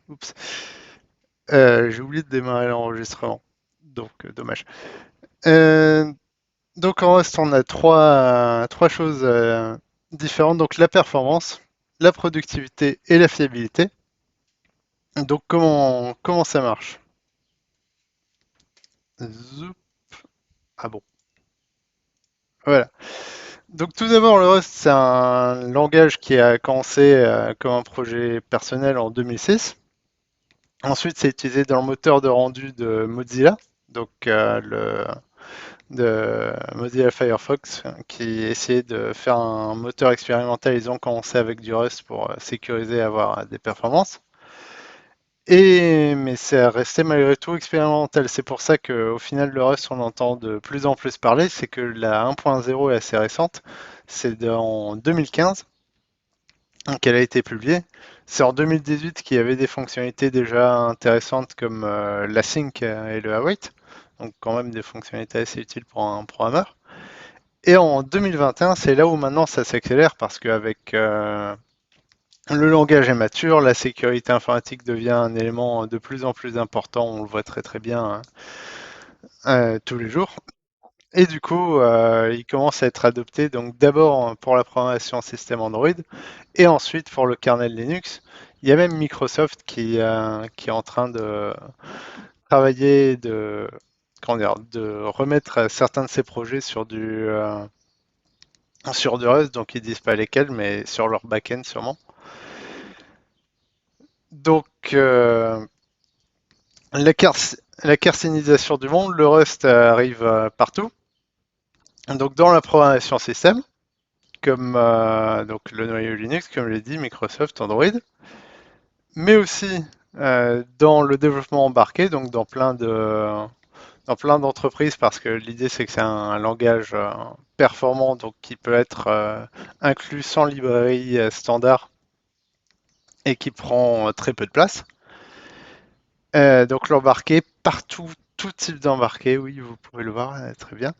Oups. J'ai oublié de démarrer l'enregistrement. Donc, dommage. Euh, donc, en reste, on a trois choses différentes. Donc, la performance, la productivité et la fiabilité. Donc, comment ça marche? Zoup. Ah bon. Voilà. Donc, tout d'abord, le Rust, c'est un langage qui a commencé comme un projet personnel en 2006. Ensuite, c'est utilisé dans le moteur de rendu de Mozilla. Donc, de Mozilla Firefox qui essayait de faire un moteur expérimental. Ils ont commencé avec du Rust pour sécuriser et avoir des performances. Mais c'est resté malgré tout expérimental. C'est pour ça qu'au final, le Rust, on entend de plus en plus parler. C'est que la 1.0 est assez récente. C'est en 2015 qu'elle a été publiée. C'est en 2018 qu'il y avait des fonctionnalités déjà intéressantes comme l'async et le await. Donc quand même des fonctionnalités assez utiles pour un programmeur. Et en 2021, c'est là où maintenant ça s'accélère parce qu'avec le langage est mature, la sécurité informatique devient un élément de plus en plus important, on le voit très très bien tous les jours. Et du coup, il commence à être adopté donc d'abord pour la programmation système Android et ensuite pour le kernel Linux. Il y a même Microsoft qui est en train de travailler, comment dire, de remettre certains de ses projets sur du Rust, donc ils disent pas lesquels, mais sur leur back-end sûrement. Donc la, car- la carcinisation du monde, le Rust arrive partout. Donc dans la programmation système, comme donc le noyau Linux, comme je l'ai dit, Microsoft, Android, mais aussi dans le développement embarqué, donc dans plein d'entreprises, parce que l'idée c'est que c'est un langage performant, donc qui peut être inclus sans librairie standard et qui prend très peu de place. Donc l'embarqué partout, tout type d'embarqué, oui, vous pouvez le voir très bien.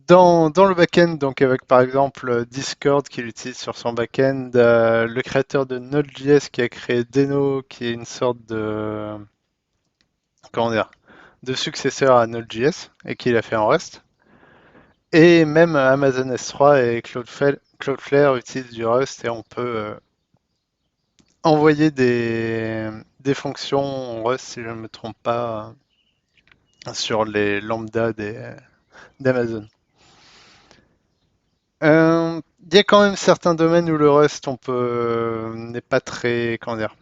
Dans le back-end, donc avec par exemple Discord qui l'utilise sur son back-end, le créateur de Node.js qui a créé Deno, qui est une sorte de, comment dire, de successeur à Node.js et qui l'a fait en Rust. Et même Amazon S3 et Cloudflare utilisent du Rust et on peut envoyer des fonctions en Rust, si je ne me trompe pas, sur les lambda d'Amazon. Il y a quand même certains domaines où le Rust n'est pas très, comment dire,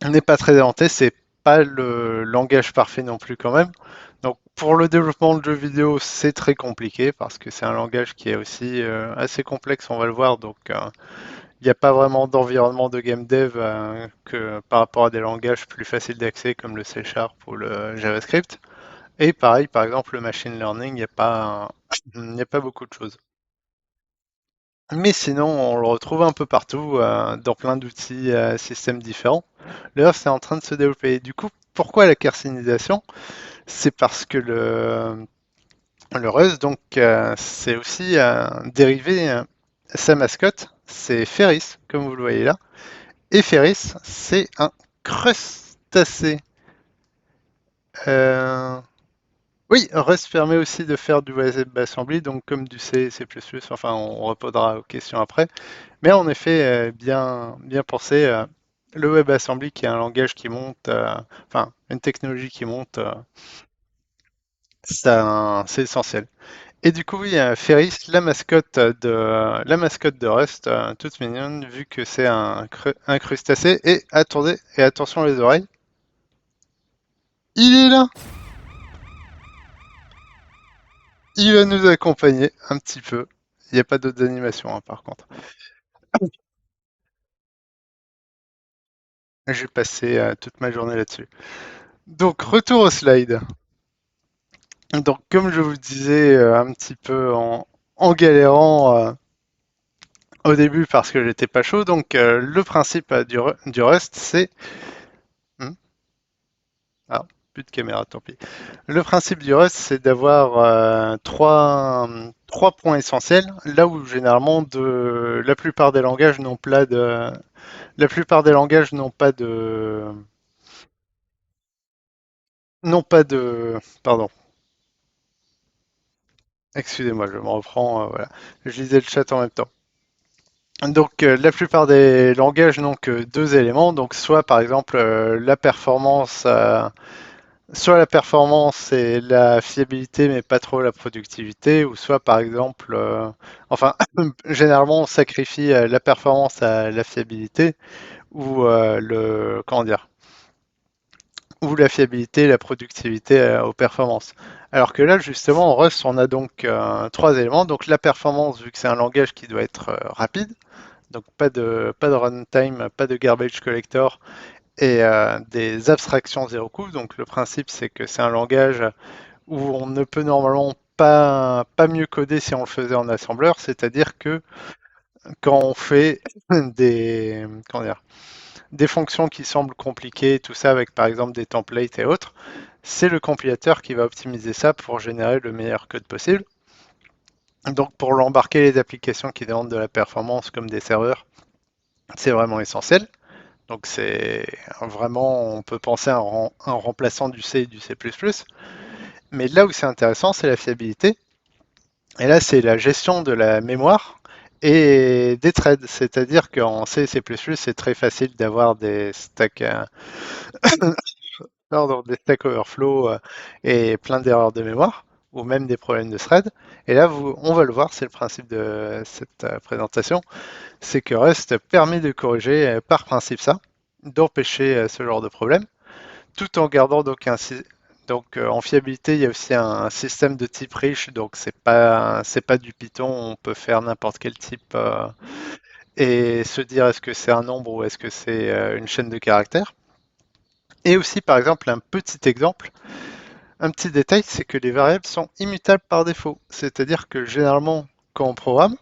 n'est pas très denté. C'est pas le langage parfait non plus quand même. Donc pour le développement de jeux vidéo, c'est très compliqué parce que c'est un langage qui est aussi assez complexe, on va le voir. Donc il n'y a pas vraiment d'environnement de game dev que par rapport à des langages plus faciles d'accès comme le C Sharp ou le JavaScript. Et pareil, par exemple, le machine learning, il n'y a pas beaucoup de choses. Mais sinon, on le retrouve un peu partout, dans plein d'outils, systèmes différents. D'ailleurs, c'est en train de se développer. Du coup, pourquoi la carcinisation? C'est parce que le Rust, donc, c'est aussi un dérivé, sa mascotte, c'est Ferris, comme vous le voyez là. Et Ferris, c'est un crustacé. Euh, Oui, Rust permet aussi de faire du WebAssembly, donc comme du C, C++, enfin on répondra aux questions après. Mais en effet, bien pensé, le WebAssembly qui est un langage qui monte, enfin une technologie qui monte, c'est essentiel. Et du coup, oui, Ferris, la mascotte de Rust, toute mignonne, vu que c'est un crustacé. Et attendez, et attention les oreilles, il est là! Il va nous accompagner un petit peu. Il n'y a pas d'autres animations, hein, par contre. J'ai passé toute ma journée là-dessus. Donc, retour au slide. Donc, comme je vous disais un petit peu en galérant au début parce que j'étais pas chaud, donc le principe du Rust, c'est... Hmm, ah. plus de caméra, tant pis. Le principe du Rust, c'est d'avoir trois points essentiels, là où généralement la plupart des langages n'ont pas la plupart des langages pardon, excusez-moi, je me reprends, voilà. Je lisais le chat en même temps. Donc, la plupart des langages n'ont que deux éléments. Donc, soit par exemple soit la performance et la fiabilité, mais pas trop la productivité, ou soit par exemple, enfin, généralement on sacrifie la performance à la fiabilité, ou comment dire, ou la fiabilité et la productivité aux performances. Alors que là, justement, en Rust, on a donc trois éléments. Donc la performance, vu que c'est un langage qui doit être rapide, donc pas de runtime, pas de garbage collector et des abstractions zéro coût. Donc le principe, c'est que c'est un langage où on ne peut normalement pas mieux coder si on le faisait en assembleur, c'est-à-dire que quand on fait comment dire, des fonctions qui semblent compliquées, tout ça avec par exemple des templates et autres, c'est le compilateur qui va optimiser ça pour générer le meilleur code possible. Donc pour l'embarquer les applications qui demandent de la performance comme des serveurs, c'est vraiment essentiel. Donc c'est vraiment, on peut penser à un remplaçant du C et du C++. Mais là où c'est intéressant, c'est la fiabilité. Et là, c'est la gestion de la mémoire et des threads. C'est-à-dire qu'en C et C++, c'est très facile d'avoir des stacks overflow et plein d'erreurs de mémoire, ou même des problèmes de thread. Et là, on va le voir, c'est le principe de cette présentation, c'est que Rust permet de corriger par principe ça, d'empêcher ce genre de problème, tout en gardant donc en fiabilité, il y a aussi un système de type riche, donc c'est pas du Python, on peut faire n'importe quel type et se dire est-ce que c'est un nombre ou est-ce que c'est une chaîne de caractères. Et aussi par exemple un petit détail, c'est que les variables sont immutables par défaut. C'est-à-dire que généralement, quand on programme,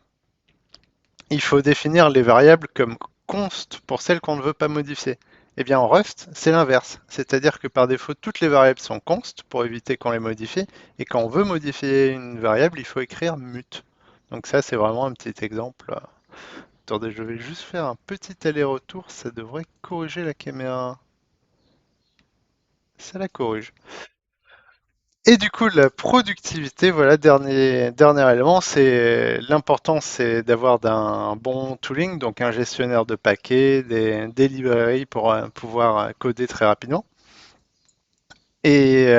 il faut définir les variables comme const pour celles qu'on ne veut pas modifier. Eh bien, en Rust, c'est l'inverse. C'est-à-dire que par défaut, toutes les variables sont const pour éviter qu'on les modifie. Et quand on veut modifier une variable, il faut écrire mut. Donc ça, c'est vraiment un petit exemple. Attendez, je vais juste faire un petit aller-retour. Ça devrait corriger la caméra. Ça la corrige. Et du coup, la productivité, voilà, dernier élément, c'est l'important, c'est d'avoir un bon tooling, donc un gestionnaire de paquets, des librairies pour pouvoir coder très rapidement. Et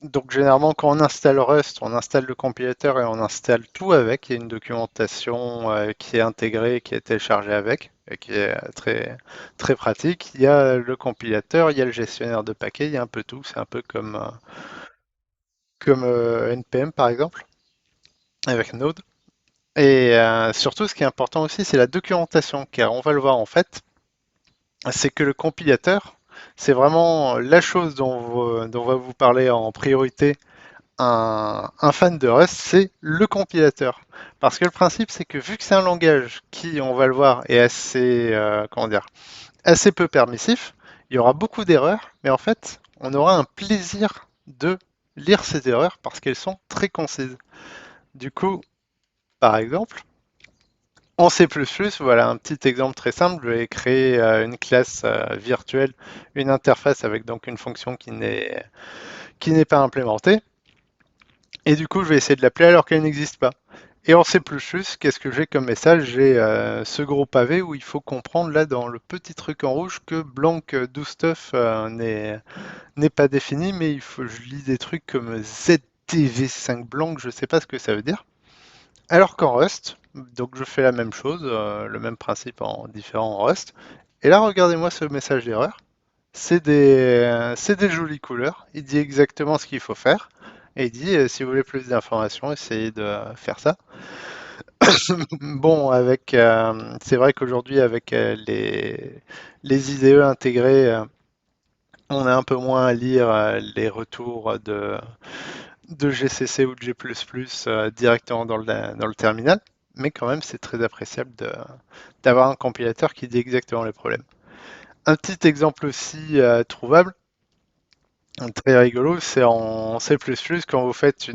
donc, généralement, quand on installe Rust, on installe le compilateur et on installe tout avec. Il y a une documentation qui est intégrée, qui est téléchargée avec, et qui est très pratique. Il y a le compilateur, il y a le gestionnaire de paquets, il y a un peu tout. C'est un peu comme NPM par exemple, avec Node. Et surtout, ce qui est important aussi, c'est la documentation, car on va le voir en fait, c'est que le compilateur, c'est vraiment la chose dont va vous parler en priorité un fan de Rust, c'est le compilateur. Parce que le principe, c'est que vu que c'est un langage qui, on va le voir, est assez, comment dire, assez peu permissif, il y aura beaucoup d'erreurs, mais en fait, on aura un plaisir de lire ces erreurs parce qu'elles sont très concises. Du coup, par exemple, en C++, voilà un petit exemple très simple. Je vais créer une classe virtuelle, une interface avec donc une fonction qui n'est pas implémentée. Et du coup, je vais essayer de l'appeler alors qu'elle n'existe pas. Et en C++, qu'est-ce que j'ai comme message? J'ai ce gros pavé où il faut comprendre là dans le petit truc en rouge que blank do stuff n'est pas défini, mais je lis des trucs comme ZTV5 blank, je sais pas ce que ça veut dire. Alors qu'en Rust, donc je fais la même chose, le même principe en différent en Rust. Et là, regardez-moi ce message d'erreur. C'est des jolies couleurs. Il dit exactement ce qu'il faut faire. Et il dit, si vous voulez plus d'informations, essayez de faire ça. Bon, c'est vrai qu'aujourd'hui, avec les IDE intégrés, on a un peu moins à lire les retours de GCC ou de G++ directement dans le terminal, mais quand même c'est très appréciable d'avoir un compilateur qui dit exactement les problèmes. Un petit exemple aussi trouvable, Très rigolo, c'est en C++ quand vous faites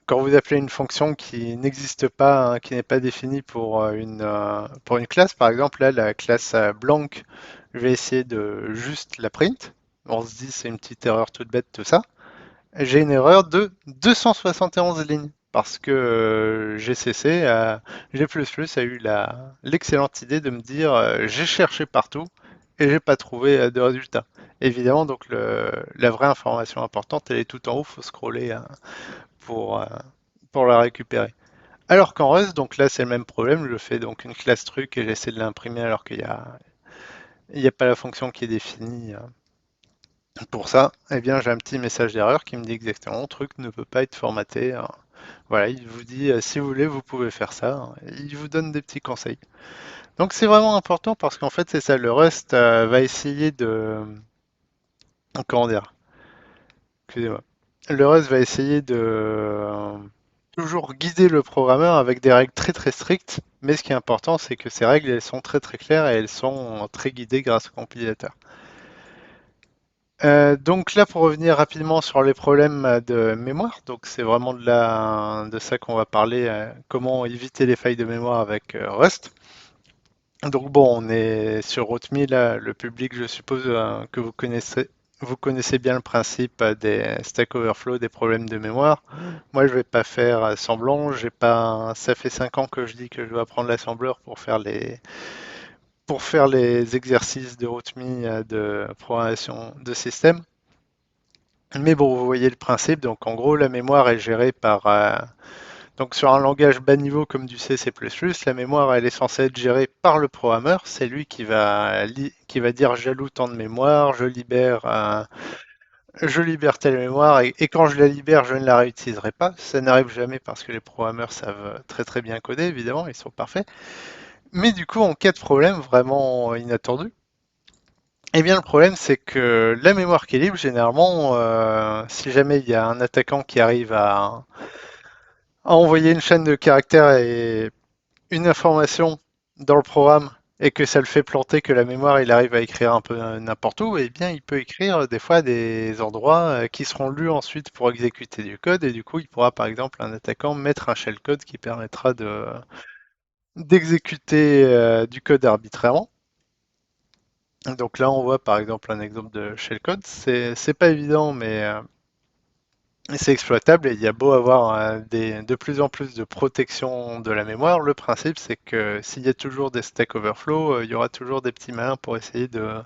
quand vous appelez une fonction qui n'existe pas, hein, qui n'est pas définie pour une classe. Par exemple, là, la classe blank, je vais essayer de juste la print. On se dit c'est une petite erreur toute bête, tout ça. J'ai une erreur de 271 lignes parce que GCC, G++ a eu l'excellente idée de me dire j'ai cherché partout et j'ai pas trouvé de résultat. Évidemment, donc la vraie information importante, elle est tout en haut, faut scroller pour, euh, pour la récupérer. Alors qu'en Rust, donc là c'est le même problème, je fais donc une classe truc et j'essaie de l'imprimer alors il y a pas la fonction qui est définie. Pour ça, eh bien, j'ai un petit message d'erreur qui me dit exactement le truc ne peut pas être formaté. Voilà, il vous dit si vous voulez, vous pouvez faire ça, hein. Il vous donne des petits conseils. Donc c'est vraiment important parce qu'en fait c'est ça, le Rust va essayer comment dire, excusez-moi, le Rust va essayer de toujours guider le programmeur avec des règles très très strictes. Mais ce qui est important, c'est que ces règles, elles sont très très claires et elles sont très guidées grâce au compilateur. Donc là, pour revenir rapidement sur les problèmes de mémoire, donc c'est vraiment de ça qu'on va parler, comment éviter les failles de mémoire avec Rust. Donc bon, on est sur Rotmi, là, le public, je suppose que vous connaissez bien le principe des Stack Overflow, des problèmes de mémoire. Moi, je vais pas faire semblant, j'ai pas, ça fait 5 ans que je dis que je dois apprendre l'assembleur pour faire les exercices de Rotmi de programmation de système. Mais bon, vous voyez le principe. Donc, en gros, la mémoire est gérée donc, sur un langage bas niveau comme du C, C++, la mémoire, elle est censée être gérée par le programmeur. C'est lui qui va dire j'alloue tant de mémoire, je libère telle mémoire, et quand je la libère, je ne la réutiliserai pas. Ça n'arrive jamais parce que les programmeurs savent très très bien coder, évidemment, ils sont parfaits. Mais du coup, en cas de problème vraiment inattendu, eh bien, le problème, c'est que la mémoire qui est libre, généralement, si jamais il y a un attaquant qui arrive à envoyer une chaîne de caractères et une information dans le programme et que ça le fait planter, que la mémoire, il arrive à écrire un peu n'importe où, eh bien, il peut écrire des fois des endroits qui seront lus ensuite pour exécuter du code et du coup, il pourra, par exemple, un attaquant mettre un shellcode qui permettra d'exécuter du code arbitrairement. Donc là, on voit par exemple un exemple de shellcode. C'est pas évident, mais c'est exploitable et il y a beau avoir de plus en plus de protection de la mémoire. Le principe, c'est que s'il y a toujours des Stack Overflow, il y aura toujours des petits malins pour essayer de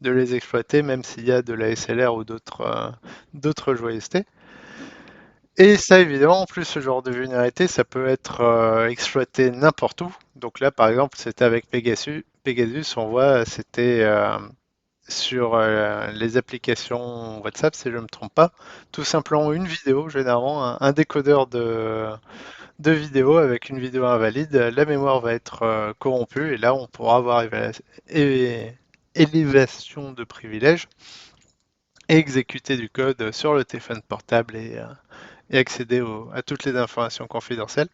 les exploiter, même s'il y a de la SLR ou d'autres joyeusetés. Et ça, évidemment, en plus, ce genre de vulnérabilité, ça peut être exploité n'importe où. Donc là, par exemple, c'était avec Pegasus. Pegasus, on voit, c'était sur les applications WhatsApp, si je ne me trompe pas. Tout simplement une vidéo, généralement, un décodeur de vidéo avec une vidéo invalide. La mémoire va être corrompue et là, on pourra avoir élévation de privilèges et exécuter du code sur le téléphone portable et accéder à toutes les informations confidentielles.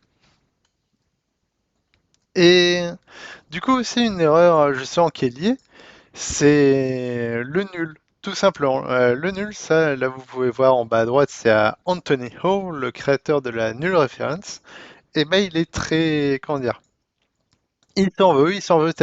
Et du coup, aussi une erreur justement qui est liée, c'est le nul. Tout simplement. Le nul, ça, là, vous pouvez voir en bas à droite, c'est à Anthony Ho, le créateur de la null reference. Et ben, il est très, comment dire, il s'en veut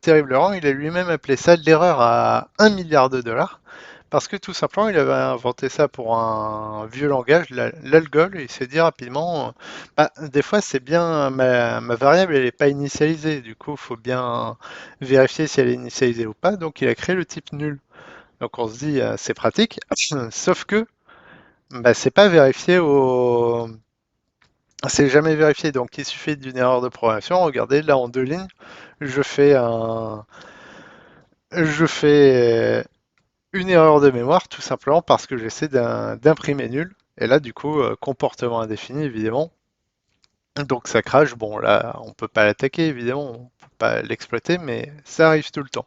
terriblement. Il a lui-même appelé ça l'erreur à 1 milliard de dollars. Parce que tout simplement, il avait inventé ça pour un vieux langage, l'algol, et il s'est dit rapidement, bah, des fois c'est bien, ma variable elle n'est pas initialisée, du coup il faut bien vérifier si elle est initialisée ou pas, donc il a créé le type nul. Donc on se dit c'est pratique, sauf que bah, c'est pas vérifié c'est jamais vérifié, donc il suffit d'une erreur de programmation. Regardez là en 2 lignes, je fais je fais une erreur de mémoire tout simplement parce que j'essaie d'imprimer nul. Et là du coup comportement indéfini évidemment. Donc ça crache, bon là on peut pas l'attaquer évidemment, on peut pas l'exploiter, mais ça arrive tout le temps.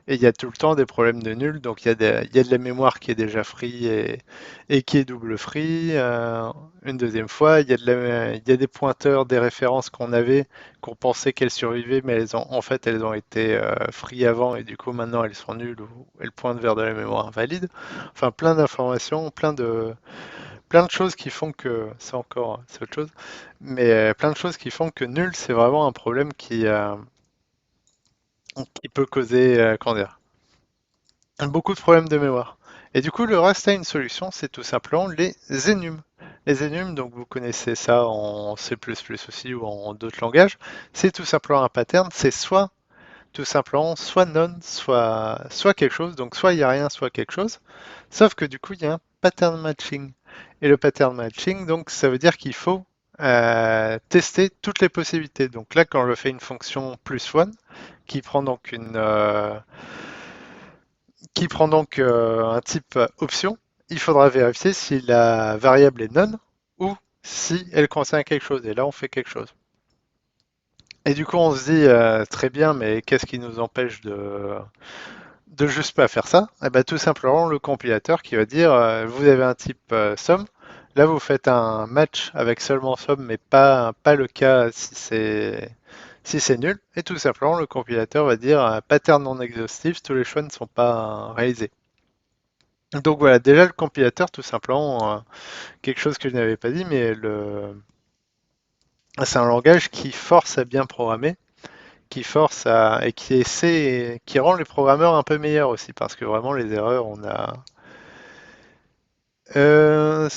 Et il y a tout le temps des problèmes de nul, donc il y a de la mémoire qui est déjà free et qui est double free. Une deuxième fois, il y a des pointeurs, des références qu'on avait, qu'on pensait qu'elles survivaient, mais en fait elles ont été free avant et du coup maintenant elles sont nulles ou elles pointent vers de la mémoire invalide. Enfin plein d'informations, plein de choses qui font que, c'est autre chose, mais plein de choses qui font que nul, c'est vraiment un problème qui peut causer, comment dire, beaucoup de problèmes de mémoire. Et du coup, le reste a une solution, c'est tout simplement les énums. Les énums, donc vous connaissez ça en C++ aussi ou en d'autres langages, c'est tout simplement un pattern, c'est soit tout simplement soit none, soit quelque chose, donc soit il n'y a rien, soit quelque chose. Sauf que du coup, il y a un pattern matching. Et le pattern matching, donc, ça veut dire qu'il faut tester toutes les possibilités. Donc là, quand je fais une fonction plus one, qui prend donc un type option, il faudra vérifier si la variable est none ou si elle contient quelque chose. Et là, on fait quelque chose. Et du coup, on se dit très bien, mais qu'est-ce qui nous empêche de juste pas faire ça? Eh ben, tout simplement le compilateur qui va dire vous avez un type somme. Là, vous faites un match avec seulement somme, mais pas le cas si c'est nul. Et tout simplement, le compilateur va dire pattern non exhaustif, tous les choix ne sont pas réalisés. Donc voilà, déjà le compilateur, tout simplement, quelque chose que je n'avais pas dit, mais c'est un langage qui force à bien programmer, qui force à et qui essaie, qui rend les programmeurs un peu meilleurs aussi, parce que vraiment les erreurs, on a. Euh,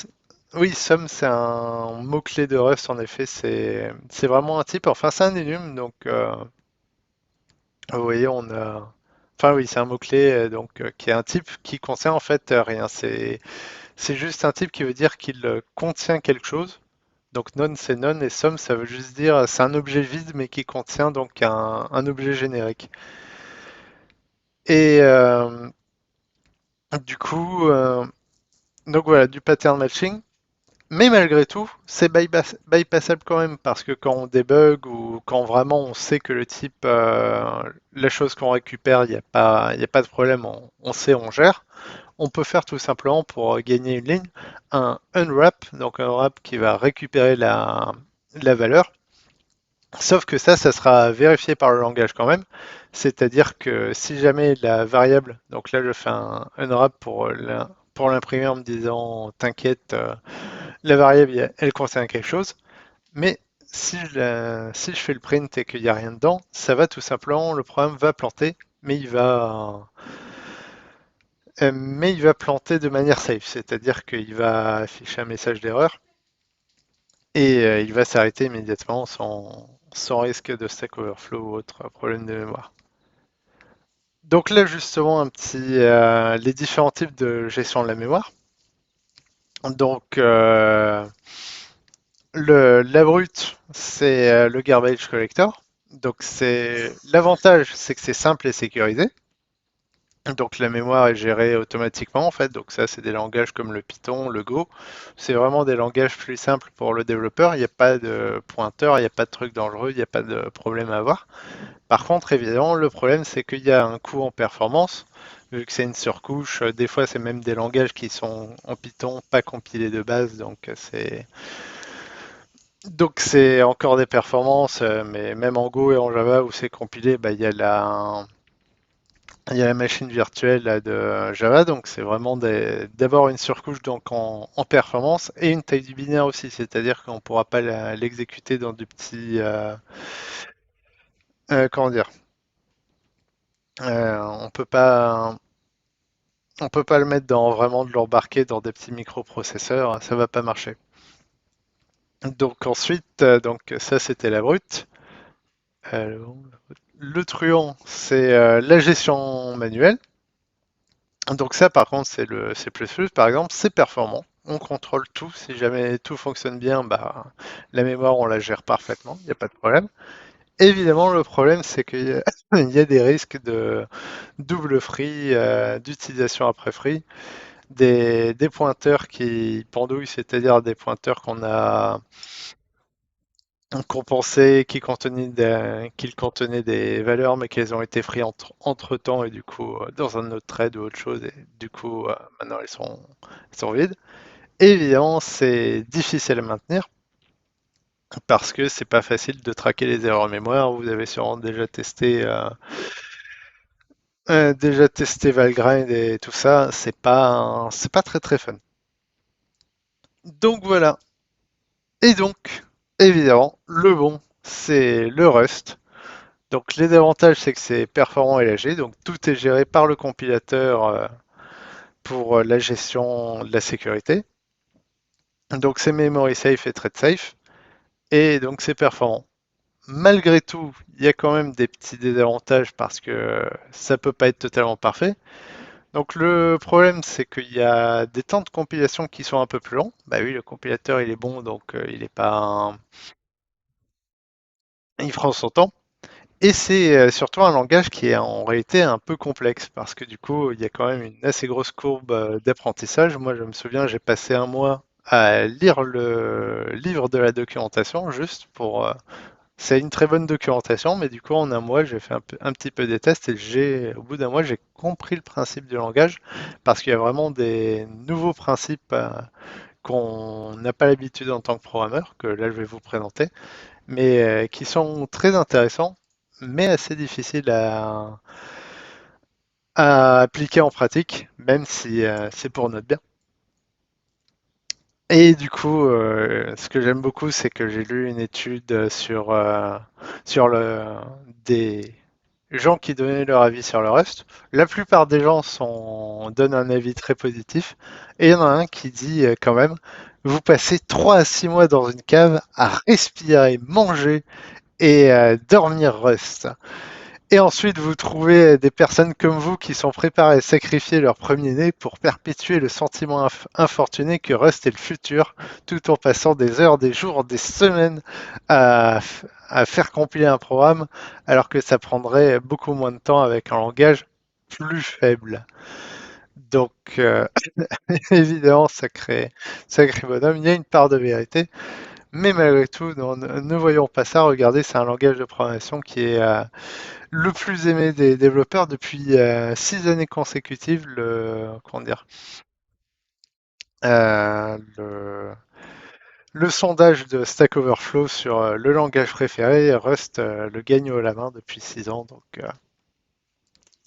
oui, sum, c'est un mot-clé de Rust, en effet, c'est vraiment un type, enfin c'est un enum, donc vous voyez, on a. Enfin oui, c'est un mot-clé qui est un type qui contient en fait rien. C'est juste un type qui veut dire qu'il contient quelque chose. Donc none c'est none et sum ça veut juste dire c'est un objet vide mais qui contient donc un objet générique. Et du coup, donc voilà, du pattern matching. Mais malgré tout, c'est bypassable quand même parce que quand on débug ou quand vraiment on sait que le type, la chose qu'on récupère, il y a pas de problème, on sait, on gère. On peut faire tout simplement pour gagner une ligne un unwrap, donc un wrap qui va récupérer la valeur. Sauf que ça sera vérifié par le langage quand même. C'est-à-dire que si jamais la variable, donc là je fais un unwrap pour l'imprimer en me disant t'inquiète, la variable elle contient quelque chose, mais si je fais le print et qu'il n'y a rien dedans, ça va tout simplement, le programme va planter, mais il va planter de manière safe, c'est-à-dire qu'il va afficher un message d'erreur et il va s'arrêter immédiatement sans risque de stack overflow ou autre problème de mémoire. Donc là justement les différents types de gestion de la mémoire. Donc la brute c'est le garbage collector. Donc c'est l'avantage c'est que c'est simple et sécurisé. Donc la mémoire est gérée automatiquement en fait. Donc ça c'est des langages comme le Python, le Go. C'est vraiment des langages plus simples pour le développeur. Il n'y a pas de pointeur, il n'y a pas de truc dangereux, il n'y a pas de problème à avoir. Par contre, évidemment, le problème c'est qu'il y a un coût en performance. Vu que c'est une surcouche, des fois c'est même des langages qui sont en Python, pas compilés de base, donc c'est encore des performances, mais même en Go et en Java où c'est compilé, bah, il y a la machine virtuelle là, de Java, donc c'est vraiment d'abord une surcouche donc en performance et une taille du binaire aussi, c'est-à-dire qu'on ne pourra pas l'exécuter dans du petit, comment dire, on peut pas, on peut pas le mettre dans vraiment de l'embarquer dans des petits microprocesseurs, ça va pas marcher. Donc ensuite, donc ça c'était la brute. Euh, le truand, c'est la gestion manuelle. Donc ça, par contre, c'est le C++, par exemple, c'est performant. On contrôle tout. Si jamais tout fonctionne bien, bah, la mémoire, on la gère parfaitement. Il n'y a pas de problème. Évidemment, le problème, c'est qu'il y a, il y a des risques de double free, d'utilisation après free, des pointeurs qui pendouillent, c'est-à-dire des pointeurs qu'on a qu'on pensait qu'ils contenaient des valeurs, mais qu'elles ont été frises entre-temps, et du coup, dans un autre trade ou autre chose, et du coup, maintenant elles sont vides. Et évidemment, c'est difficile à maintenir parce que c'est pas facile de traquer les erreurs mémoire. Vous avez sûrement déjà testé Valgrind et tout ça. C'est pas très très fun. Donc voilà. Et donc, évidemment, le bon, c'est le Rust. Donc les avantages, c'est que c'est performant et léger. Donc tout est géré par le compilateur pour la gestion de la sécurité. Donc c'est memory safe et thread safe. Et donc c'est performant. Malgré tout, il y a quand même des petits désavantages parce que ça peut pas être totalement parfait. Donc le problème, c'est qu'il y a des temps de compilation qui sont un peu plus longs. Bah oui, le compilateur il est bon, donc il est pas, il prend son temps. Et c'est surtout un langage qui est en réalité un peu complexe parce que du coup, il y a quand même une assez grosse courbe d'apprentissage. Moi, je me souviens, j'ai passé un mois à lire le livre de la documentation juste pour. C'est une très bonne documentation, mais du coup, en un mois, j'ai fait un petit peu des tests et au bout d'un mois, j'ai compris le principe du langage parce qu'il y a vraiment des nouveaux principes qu'on n'a pas l'habitude en tant que programmeur, que là, je vais vous présenter, mais qui sont très intéressants, mais assez difficiles à appliquer en pratique, même si c'est pour notre bien. Et du coup, ce que j'aime beaucoup, c'est que j'ai lu une étude sur des gens qui donnaient leur avis sur le Rust. La plupart des gens donnent un avis très positif, et il y en a un qui dit quand même, vous passez 3 à 6 mois dans une cave à respirer, manger et dormir Rust. Et ensuite, vous trouvez des personnes comme vous qui sont préparées à sacrifier leur premier-né pour perpétuer le sentiment infortuné que Rust est le futur, tout en passant des heures, des jours, des semaines à faire compiler un programme, alors que ça prendrait beaucoup moins de temps avec un langage plus faible. Donc, évidemment, sacré bonhomme, il y a une part de vérité, mais malgré tout, ne voyons pas ça. Regardez, c'est un langage de programmation qui est le plus aimé des développeurs depuis 6 années consécutives. Comment dire, le sondage de Stack Overflow sur le langage préféré, Rust le gagne haut la main depuis 6 ans. Donc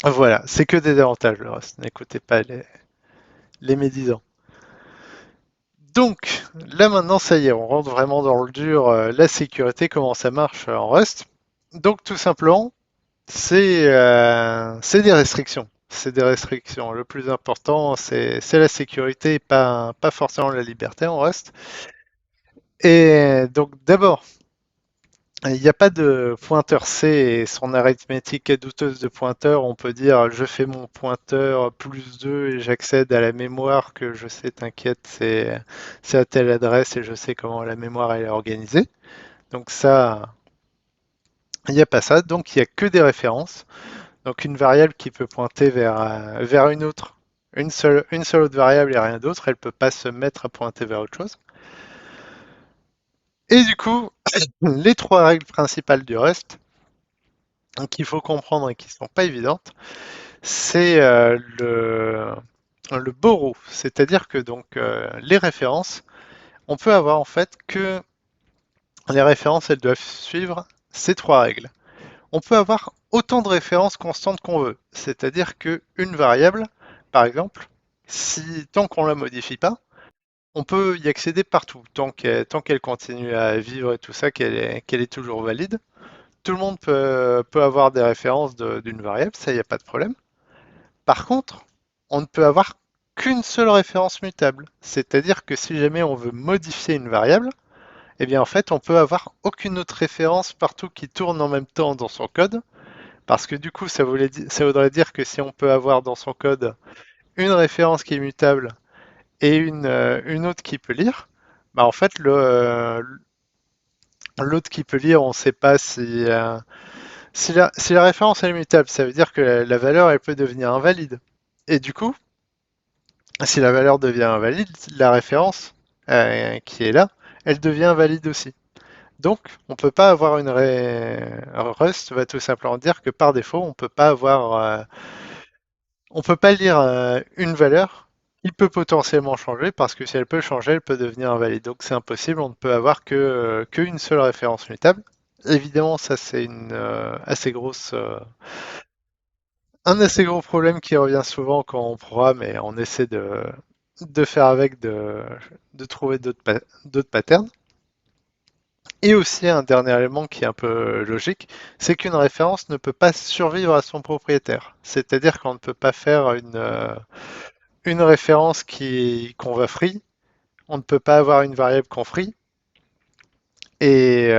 voilà, c'est que des avantages le Rust. N'écoutez pas les médisants. Donc là maintenant, ça y est, on rentre vraiment dans le dur, la sécurité, comment ça marche en Rust. Donc tout simplement, c'est des restrictions. C'est des restrictions. Le plus important, c'est la sécurité, pas forcément la liberté en Rust. Et donc d'abord, il n'y a pas de pointeur C et son arithmétique est douteuse de pointeur. On peut dire je fais mon pointeur plus 2 et j'accède à la mémoire que je sais, t'inquiète, c'est à telle adresse et je sais comment la mémoire est organisée. Donc ça, il n'y a pas ça. Donc il n'y a que des références. Donc une variable qui peut pointer vers une autre, une seule autre variable et rien d'autre, elle peut pas se mettre à pointer vers autre chose. Et du coup, les trois règles principales du Rust qu'il faut comprendre et qui sont pas évidentes, c'est le borrow, c'est-à-dire que donc les références, on peut avoir en fait que les références, elles doivent suivre ces trois règles. On peut avoir autant de références constantes qu'on veut. C'est-à-dire qu'une variable, par exemple, tant qu'on ne la modifie pas, on peut y accéder partout, tant qu'elle continue à vivre et tout ça, qu'elle est toujours valide. Tout le monde peut avoir des références d'une variable, ça, il n'y a pas de problème. Par contre, on ne peut avoir qu'une seule référence mutable. C'est-à-dire que si jamais on veut modifier une variable, eh bien en fait, on peut avoir aucune autre référence partout qui tourne en même temps dans son code. Parce que du coup, ça voudrait dire que si on peut avoir dans son code une référence qui est mutable et une autre qui peut lire, bah en fait, l'autre qui peut lire, on ne sait pas si la référence est mutable, ça veut dire que la valeur, elle peut devenir invalide. Et du coup, si la valeur devient invalide, la référence qui est là, elle devient invalide aussi. Donc, on peut pas avoir Rust va tout simplement dire que par défaut, on peut pas lire une valeur. Il peut potentiellement changer parce que si elle peut changer, elle peut devenir invalide. Donc c'est impossible, on ne peut avoir qu'une seule référence mutable. Évidemment, ça c'est un assez gros problème qui revient souvent quand on programme et on essaie de faire avec, de trouver d'autres patterns. Et aussi un dernier élément qui est un peu logique, c'est qu'une référence ne peut pas survivre à son propriétaire. C'est-à-dire qu'on ne peut pas faire une référence qu'on va free, on ne peut pas avoir une variable qu'on free et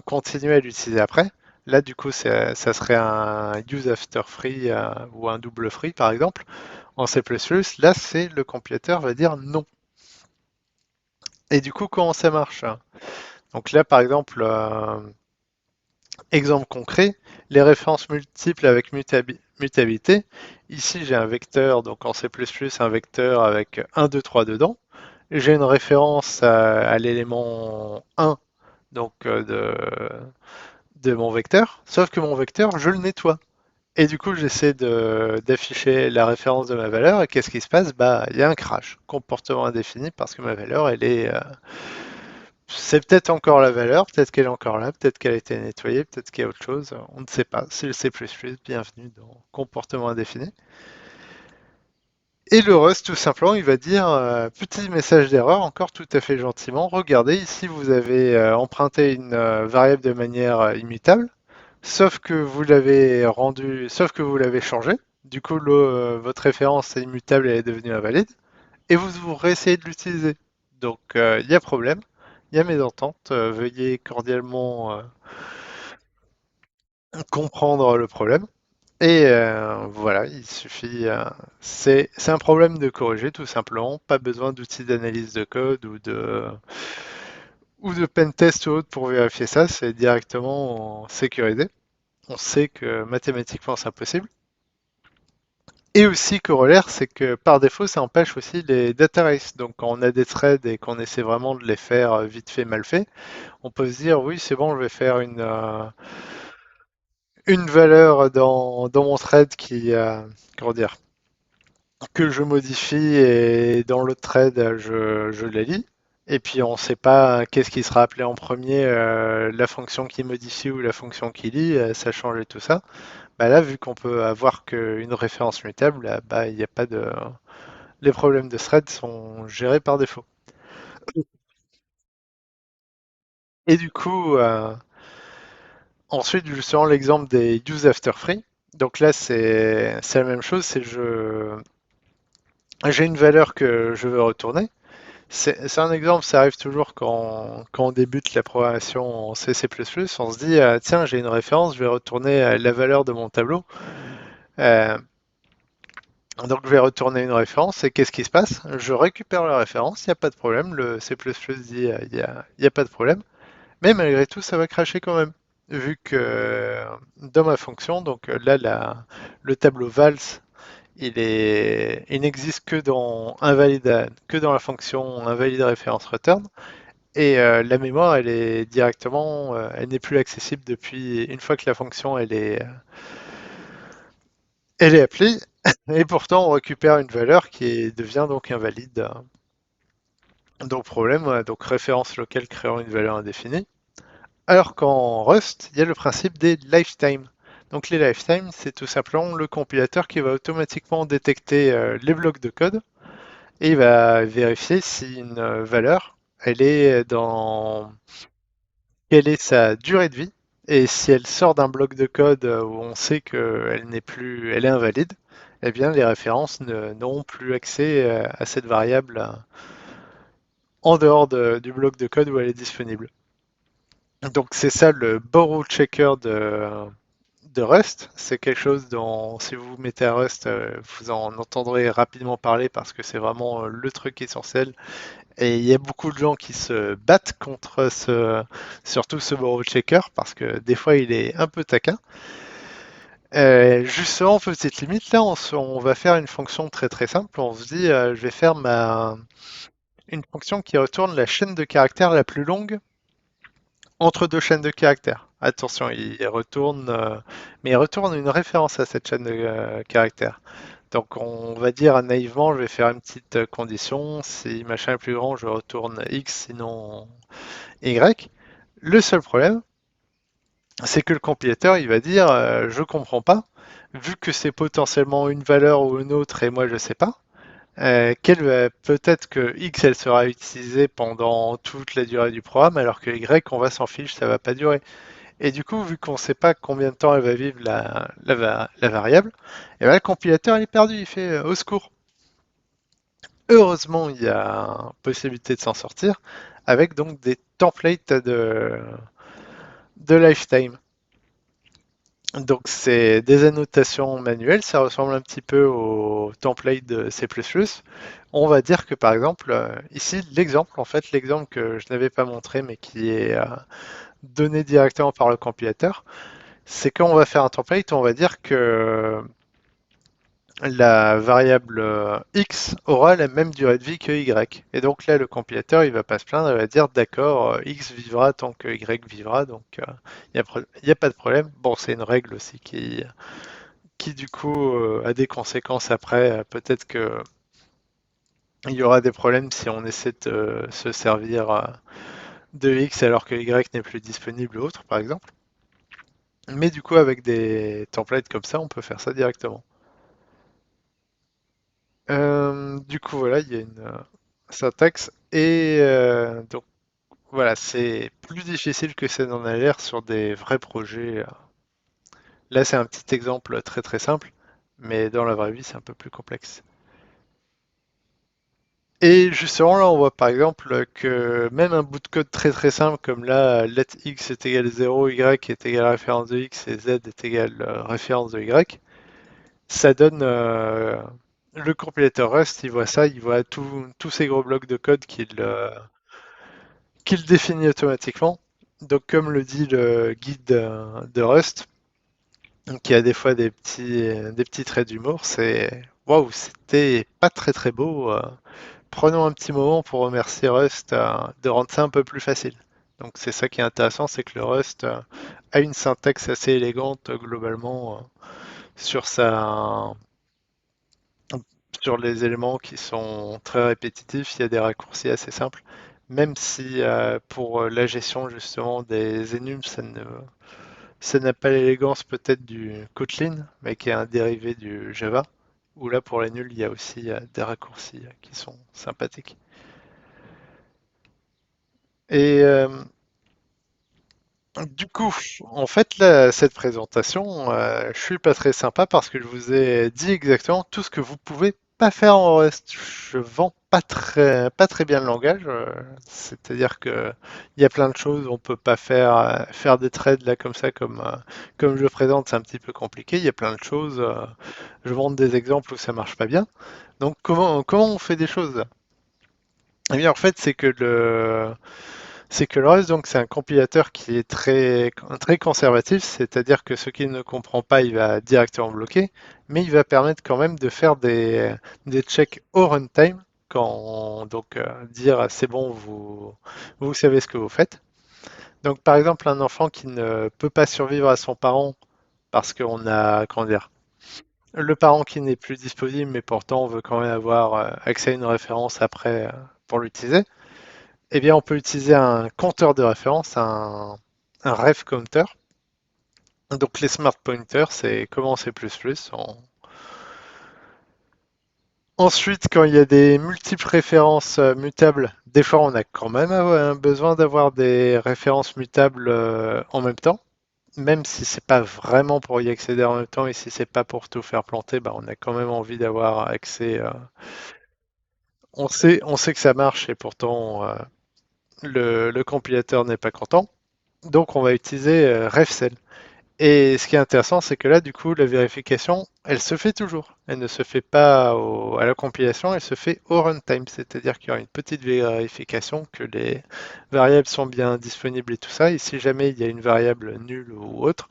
continuer à l'utiliser après. Là, du coup, ça serait un use after free ou un double free, par exemple. En C++, là, c'est le compilateur va dire non. Et du coup, comment ça marche? Donc là, par exemple, exemple concret, les références multiples avec mutabilité. Ici, j'ai un vecteur, donc en C++, un vecteur avec 1, 2, 3 dedans. J'ai une référence à l'élément 1 donc de mon vecteur, sauf que mon vecteur, je le nettoie. Et du coup, j'essaie d'afficher la référence de ma valeur, et qu'est-ce qui se passe? Bah, il y a un crash, comportement indéfini, parce que ma valeur, c'est peut-être encore la valeur, peut-être qu'elle est encore là, peut-être qu'elle a été nettoyée, peut-être qu'il y a autre chose, on ne sait pas. C'est le C++, bienvenue dans comportement indéfini. Et le Rust, tout simplement, il va dire petit message d'erreur, encore tout à fait gentiment. Regardez, ici vous avez emprunté une variable de manière immutable, sauf que vous l'avez changé. Du coup, votre référence est immutable, elle est devenue invalide, et vous réessayez de l'utiliser. Donc, il y a problème, il y a mésentente. Veuillez cordialement comprendre le problème. Et voilà, c'est un problème de corriger tout simplement. Pas besoin d'outils d'analyse de code ou de pentest ou autre pour vérifier ça. C'est directement sécurisé. On sait que mathématiquement c'est impossible. Et aussi corollaire, c'est que par défaut, ça empêche aussi les data races. Donc quand on a des threads et qu'on essaie vraiment de les faire vite fait, mal fait, on peut se dire oui, c'est bon, je vais faire une valeur dans mon thread comment dire, que je modifie et dans l'autre thread, je la lis. Et puis on ne sait pas qu'est-ce qui sera appelé en premier, la fonction qui modifie ou la fonction qui lit, ça change et tout ça. Bah là, vu qu'on peut avoir qu'une référence mutable, là, bah, il n'y a pas de... Les problèmes de thread sont gérés par défaut. Et du coup, ensuite, justement, l'exemple des use after free. Donc là, c'est la même chose, j'ai une valeur que je veux retourner. C'est un exemple, ça arrive toujours quand on débute la programmation en C++, on se dit, tiens, j'ai une référence, je vais retourner la valeur de mon tableau. Euh, donc je vais retourner une référence, et qu'est-ce qui se passe? Je récupère la référence, il n'y a pas de problème, le C++ dit, il y a pas de problème, mais malgré tout, ça va cracher quand même. Vu que dans ma fonction, donc là, le tableau vals, il n'existe que dans la fonction invalide référence return. Et la mémoire, elle n'est plus accessible depuis une fois que la fonction elle est appelée. Et pourtant, on récupère une valeur devient donc invalide. Donc problème, donc référence locale créant une valeur indéfinie. Alors qu'en Rust, il y a le principe des lifetime. Donc les lifetime, c'est tout simplement le compilateur qui va automatiquement détecter les blocs de code et il va vérifier si une valeur, elle est dans quelle est sa durée de vie, et si elle sort d'un bloc de code où on sait qu'elle n'est plus, elle est invalide, eh bien les références n'auront plus accès à cette variable en dehors du bloc de code où elle est disponible. Donc c'est ça le borrow checker de Rust. C'est quelque chose dont, si vous vous mettez à Rust, vous en entendrez rapidement parler parce que c'est vraiment le truc essentiel. Et il y a beaucoup de gens qui se battent contre surtout ce borrow checker parce que des fois il est un peu taquin. Justement, petite limite, là on va faire une fonction très très simple. On se dit, je vais faire une fonction qui retourne la chaîne de caractères la plus longue entre deux chaînes de caractères. Attention, mais il retourne une référence à cette chaîne de caractères. Donc on va dire naïvement, je vais faire une petite condition. Si machin est plus grand, je retourne X, sinon Y. Le seul problème, c'est que le compilateur, il va dire, je comprends pas, vu que c'est potentiellement une valeur ou une autre et moi je sais pas. Peut-être que X elle sera utilisée pendant toute la durée du programme, alors que Y on va s'en fiche, ça va pas durer. Et du coup, vu qu'on ne sait pas combien de temps elle va vivre la variable, et ben, le compilateur il est perdu, il fait au secours. Heureusement, il y a possibilité de s'en sortir avec donc des templates de lifetime. Donc c'est des annotations manuelles, ça ressemble un petit peu au template de C++. On va dire que par exemple, ici l'exemple, en fait l'exemple que je n'avais pas montré mais qui est donné directement par le compilateur, c'est quand on va faire un template, on va dire que la variable x aura la même durée de vie que y. Et donc là, le compilateur, il va pas se plaindre, il va dire d'accord, x vivra tant que y vivra, donc il n'y a pas de problème. Bon, c'est une règle aussi qui du coup a des conséquences après. Peut-être que il y aura des problèmes si on essaie de se servir de x alors que y n'est plus disponible ou autre, par exemple. Mais du coup, avec des templates comme ça, on peut faire ça directement. Du coup, voilà, il y a une syntaxe. Et donc, voilà, c'est plus difficile que ça n'en a l'air sur des vrais projets. Là, c'est un petit exemple très très simple, mais dans la vraie vie, c'est un peu plus complexe. Et justement, là, on voit par exemple que même un bout de code très très simple, comme là, let x est égal 0, y est égal référence de x et z est égal référence de y, ça donne le compilateur Rust, il voit ça, il voit tous ces gros blocs de code qu'il définit automatiquement. Donc comme le dit le guide de Rust, qui a des fois des petits traits d'humour, c'est waouh, c'était pas très très beau. Prenons un petit moment pour remercier Rust de rendre ça un peu plus facile. Donc c'est ça qui est intéressant, c'est que le Rust a une syntaxe assez élégante globalement sur sa sur les éléments qui sont très répétitifs, il y a des raccourcis assez simples, même si pour la gestion justement des enums, ça n'a pas l'élégance peut-être du Kotlin, mais qui est un dérivé du Java, où là pour les nuls, il y a aussi des raccourcis qui sont sympathiques. Et du coup, en fait, là, cette présentation, je suis pas très sympa parce que je vous ai dit exactement tout ce que vous pouvez pas faire en Rust. Je vends pas très bien le langage, c'est-à-dire que il y a plein de choses, on peut pas faire des trades là comme ça, comme je le présente, c'est un petit peu compliqué. Il y a plein de choses, je montre des exemples où ça marche pas bien. Donc comment on fait des choses? Eh bien, en fait, c'est que le Rust, donc, c'est un compilateur qui est très conservatif, c'est-à-dire que ce qu'il ne comprend pas, il va directement bloquer, mais il va permettre quand même de faire des checks au runtime, donc dire c'est bon, vous savez ce que vous faites. Donc par exemple, un enfant qui ne peut pas survivre à son parent parce qu'on a, comment dire, le parent qui n'est plus disponible, mais pourtant on veut quand même avoir accès à une référence après pour l'utiliser. Eh bien, on peut utiliser un compteur de référence, un ref counter. Donc, les smart pointers, c'est comme en C++. Ensuite, quand il y a des multiples références mutables, des fois, on a quand même besoin d'avoir des références mutables en même temps. Même si c'est pas vraiment pour y accéder en même temps et si c'est pas pour tout faire planter, bah, on a quand même envie d'avoir accès. On sait que ça marche et pourtant le compilateur n'est pas content. Donc on va utiliser RefCell. Et ce qui est intéressant, c'est que là, du coup, la vérification, elle se fait toujours. Elle ne se fait pas à la compilation, elle se fait au runtime. C'est-à-dire qu'il y aura une petite vérification que les variables sont bien disponibles et tout ça. Et si jamais il y a une variable nulle ou autre,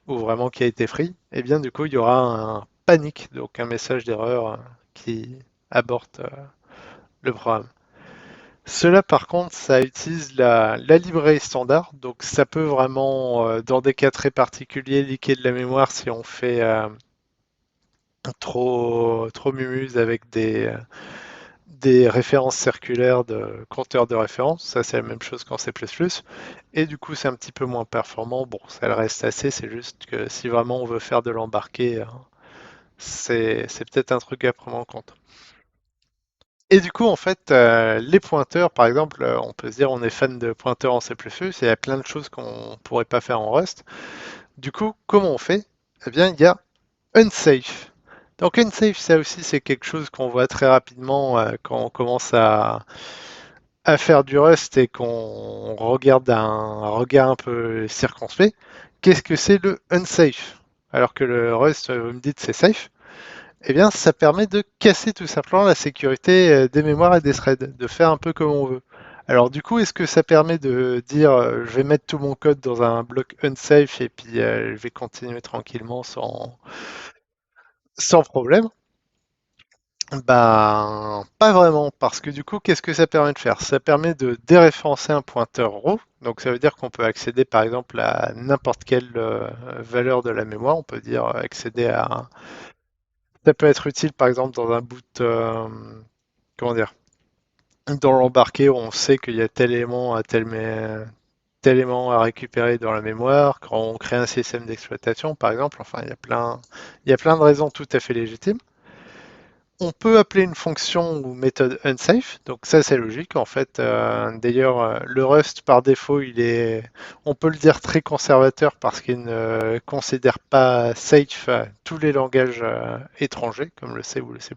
ou vraiment qui a été free, eh bien du coup, il y aura un panique, donc un message d'erreur qui aborte le programme. Cela, par contre, ça utilise la librairie standard, donc ça peut vraiment, dans des cas très particuliers, liquer de la mémoire si on fait trop mumuse avec des références circulaires de compteurs de référence. Ça, c'est la même chose qu'en C++. Et du coup, c'est un petit peu moins performant. Bon, ça le reste assez, c'est juste que si vraiment on veut faire de l'embarqué, c'est peut-être un truc à prendre en compte. Et du coup, en fait, les pointeurs, par exemple, on peut se dire on est fan de pointeurs en C++, et il y a plein de choses qu'on pourrait pas faire en Rust. Du coup, comment on fait? Eh bien, il y a unsafe. Donc unsafe, ça aussi, c'est quelque chose qu'on voit très rapidement quand on commence à faire du Rust et qu'on regarde un regard un peu circonspect. Qu'est-ce que c'est le unsafe? Alors que le Rust, vous me dites, c'est safe. Eh bien, ça permet de casser tout simplement la sécurité des mémoires et des threads, de faire un peu comme on veut. Alors du coup, est-ce que ça permet de dire je vais mettre tout mon code dans un bloc unsafe et puis je vais continuer tranquillement sans problème? Ben, pas vraiment, parce que du coup, qu'est-ce que ça permet de faire? Ça permet de déréférencer un pointeur row, donc ça veut dire qu'on peut accéder par exemple à n'importe quelle valeur de la mémoire, on peut dire accéder à... Ça peut être utile par exemple dans un boot, comment dire, dans l'embarqué, on sait qu'il y a tel élément à tel élément à récupérer dans la mémoire, quand on crée un système d'exploitation, par exemple. Enfin, il y a plein de raisons tout à fait légitimes. On peut appeler une fonction ou méthode unsafe, donc ça c'est logique en fait. D'ailleurs, le Rust par défaut, on peut le dire très conservateur parce qu'il ne considère pas safe tous les langages étrangers comme le C ou le C++.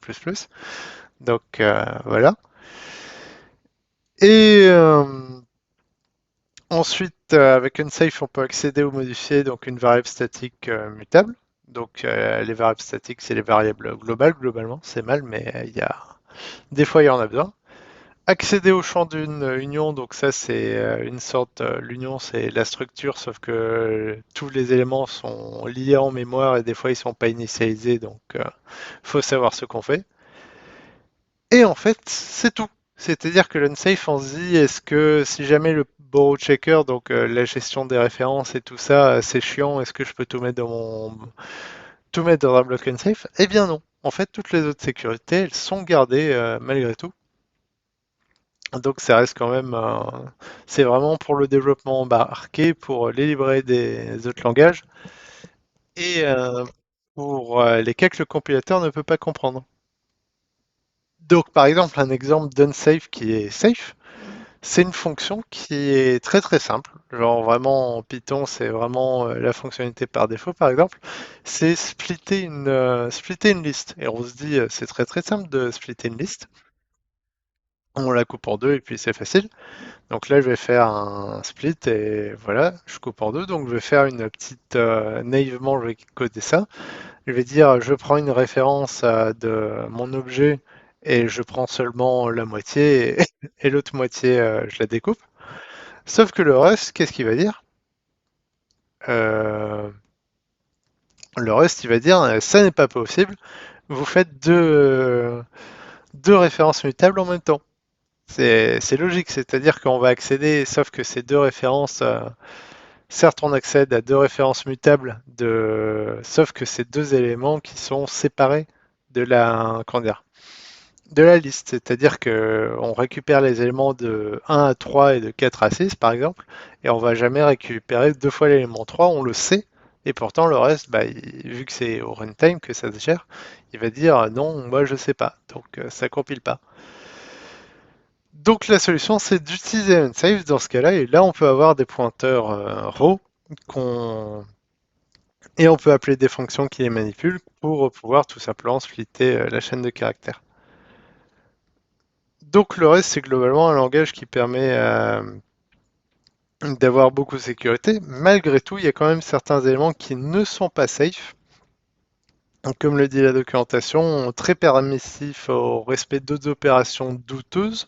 Donc voilà. Et ensuite, avec unsafe, on peut accéder ou modifier donc une variable statique mutable. Donc les variables statiques, c'est les variables globales globalement. C'est mal, mais des fois il y en a besoin. Accéder au champ d'une union, donc ça c'est une sorte, l'union c'est la structure, sauf que tous les éléments sont liés en mémoire et des fois ils sont pas initialisés, donc faut savoir ce qu'on fait. Et en fait, c'est tout. C'est-à-dire que l'unsafe, on se dit, est-ce que si jamais le borrow checker, donc la gestion des références et tout ça, c'est chiant, est-ce que je peux tout mettre dans un bloc unsafe? Eh bien non. En fait, toutes les autres sécurités, elles sont gardées malgré tout. Donc ça reste quand même, c'est vraiment pour le développement embarqué, pour les librairies des autres langages et pour les cas que le compilateur ne peut pas comprendre. Donc par exemple, un exemple d'unsafe qui est safe, c'est une fonction qui est très très simple. Genre vraiment en Python, c'est vraiment la fonctionnalité par défaut par exemple. C'est splitter une liste. Et on se dit, c'est très très simple de splitter une liste. On la coupe en deux et puis c'est facile. Donc là, je vais faire un split et voilà, je coupe en deux. Donc je vais faire une petite, naïvement, je vais coder ça. Je vais dire, je prends une référence de mon objet et je prends seulement la moitié et l'autre moitié, je la découpe. Sauf que le reste, qu'est-ce qu'il va dire? Euh, le reste, il va dire, ça n'est pas possible. Vous faites deux références mutables en même temps. C'est logique, c'est-à-dire qu'on va accéder, sauf que ces deux références, certes, on accède à deux références mutables, sauf que c'est deux éléments qui sont séparés comment dire, de la liste. C'est-à-dire que on récupère les éléments de 1 à 3 et de 4 à 6, par exemple, et on va jamais récupérer deux fois l'élément 3, on le sait, et pourtant le reste, bah, vu que c'est au runtime que ça se gère, il va dire non, moi je sais pas, donc ça compile pas. Donc la solution, c'est d'utiliser unsafe dans ce cas-là, et là on peut avoir des pointeurs raw qu'on et on peut appeler des fonctions qui les manipulent pour pouvoir tout simplement splitter la chaîne de caractères. Donc le reste, c'est globalement un langage qui permet d'avoir beaucoup de sécurité. Malgré tout, il y a quand même certains éléments qui ne sont pas safe. Donc, comme le dit la documentation, très permissif au respect d'autres opérations douteuses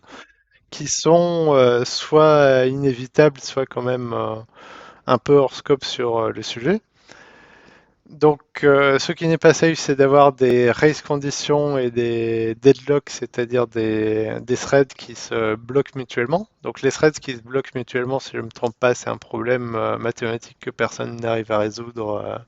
qui sont soit inévitables, soit quand même un peu hors scope sur le sujet. Ce qui n'est pas safe, c'est d'avoir des race conditions et des deadlocks, c'est-à-dire des threads qui se bloquent mutuellement. Donc, les threads qui se bloquent mutuellement, si je ne me trompe pas, c'est un problème mathématique que personne n'arrive à résoudre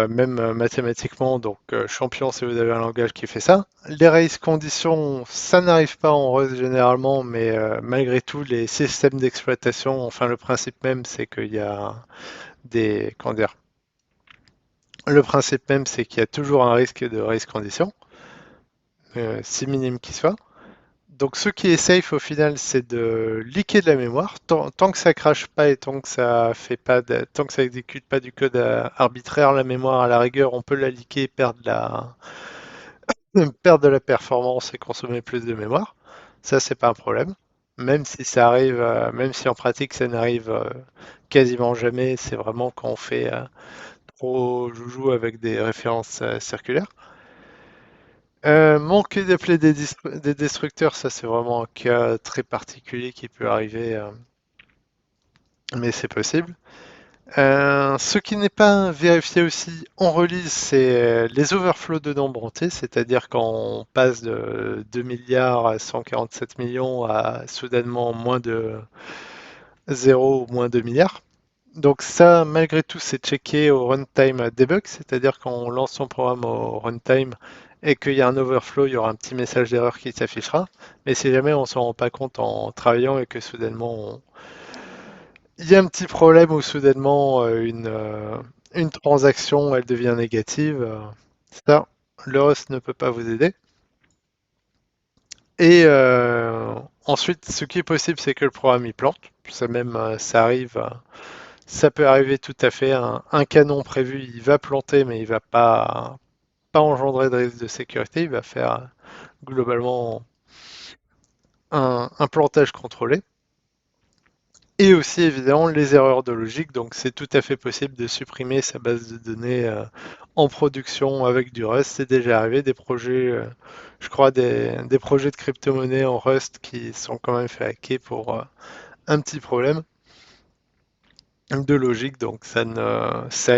même mathématiquement. Champion si vous avez un langage qui fait ça. Les race conditions, ça n'arrive pas en Rust généralement, mais malgré tout, les systèmes d'exploitation, enfin, le principe même, c'est qu'il y a comment dire, le principe même, c'est qu'il y a toujours un risque de race condition, si minime qu'il soit. Donc, ce qui est safe au final, c'est de liquer de la mémoire. Tant que ça crache pas et tant que ça fait pas tant que ça exécute pas du code arbitraire, la mémoire à la rigueur, on peut la liquer, perdre de la performance et consommer plus de mémoire. Ça, c'est pas un problème. Même si ça arrive, même si en pratique ça n'arrive quasiment jamais, c'est vraiment quand on fait trop joujou avec des références circulaires. Manquer d'appeler des destructeurs, ça c'est vraiment un cas très particulier qui peut arriver, mais c'est possible. Ce qui n'est pas vérifié aussi en release, c'est les overflows de nombres entiers, c'est-à-dire quand on passe de 2 milliards à 147 millions à soudainement moins de 0 ou moins 2 milliards. Donc ça, malgré tout, c'est checké au runtime debug, c'est-à-dire quand on lance son programme au runtime et qu'il y a un overflow, il y aura un petit message d'erreur qui s'affichera. Mais si jamais on s'en rend pas compte en travaillant et que soudainement il y a un petit problème où soudainement une transaction elle devient négative, ça, le host ne peut pas vous aider. Et ensuite, ce qui est possible, c'est que le programme il plante. Ça même, ça arrive. Ça peut arriver tout à fait. Un canon prévu, il va planter, mais il va pas engendrer de risque de sécurité. Il va faire globalement un plantage contrôlé. Et aussi, évidemment, les erreurs de logique. Donc, c'est tout à fait possible de supprimer sa base de données en production avec du Rust. C'est déjà arrivé des projets, je crois, des projets de crypto-monnaie en Rust qui sont quand même fait hacker pour un petit problème de logique, donc ça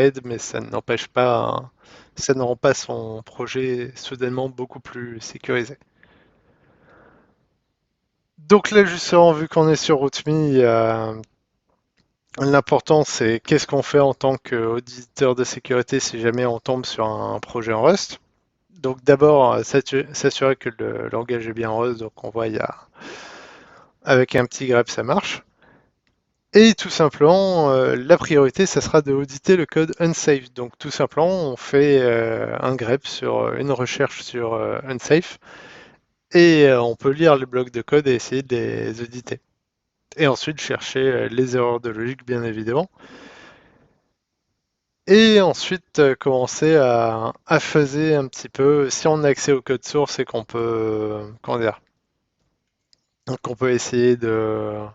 aide, mais ça n'empêche pas, ça ne rend pas son projet soudainement beaucoup plus sécurisé. Donc là, justement, vu qu'on est sur RootMe, l'important c'est qu'est-ce qu'on fait en tant qu'auditeur de sécurité si jamais on tombe sur un projet en Rust. Donc d'abord, s'assurer que le langage est bien en Rust, donc on voit avec un petit grep ça marche. Et tout simplement, la priorité, ça sera de auditer le code unsafe. Donc tout simplement, on fait un grep sur une recherche sur unsafe et on peut lire les blocs de code et essayer de les auditer. Et ensuite chercher les erreurs de logique, bien évidemment. Et ensuite commencer à phaser un petit peu. Si on a accès au code source et qu'on peut, comment dire, qu'on peut essayer de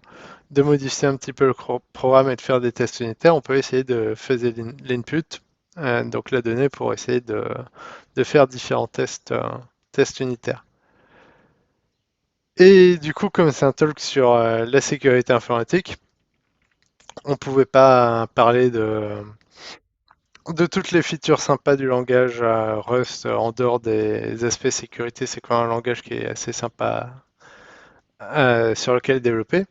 modifier un petit peu le programme et de faire des tests unitaires, on peut essayer de faire l'input, donc la donnée, pour essayer de faire différents tests unitaires. Et du coup, comme c'est un talk sur la sécurité informatique, on ne pouvait pas parler de toutes les features sympas du langage Rust en dehors des aspects sécurité. C'est quand même un langage qui est assez sympa sur lequel développer.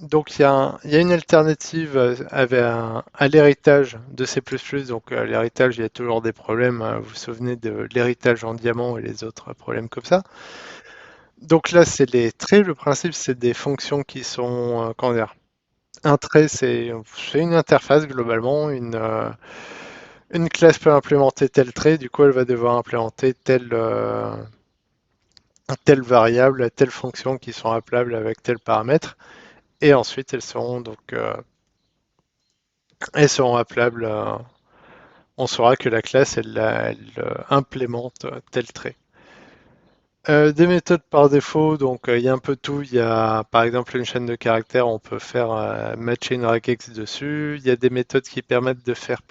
Donc il y a une alternative à l'héritage de C++. Donc l'héritage, il y a toujours des problèmes. Vous vous souvenez de l'héritage en diamant et les autres problèmes comme ça. Donc là, c'est les traits. Le principe, c'est des fonctions qui sont, comment dire, un trait, c'est une interface globalement. Une classe peut implémenter tel trait. Du coup, elle va devoir implémenter telle variable, telle fonction qui sont appelables avec tel paramètre. Et ensuite, elles seront appelables. On saura que la classe, elle implémente tel trait. Des méthodes par défaut, donc il y a un peu tout. Il y a par exemple une chaîne de caractères, on peut faire matcher une regex dessus. Il y a des méthodes qui permettent de faire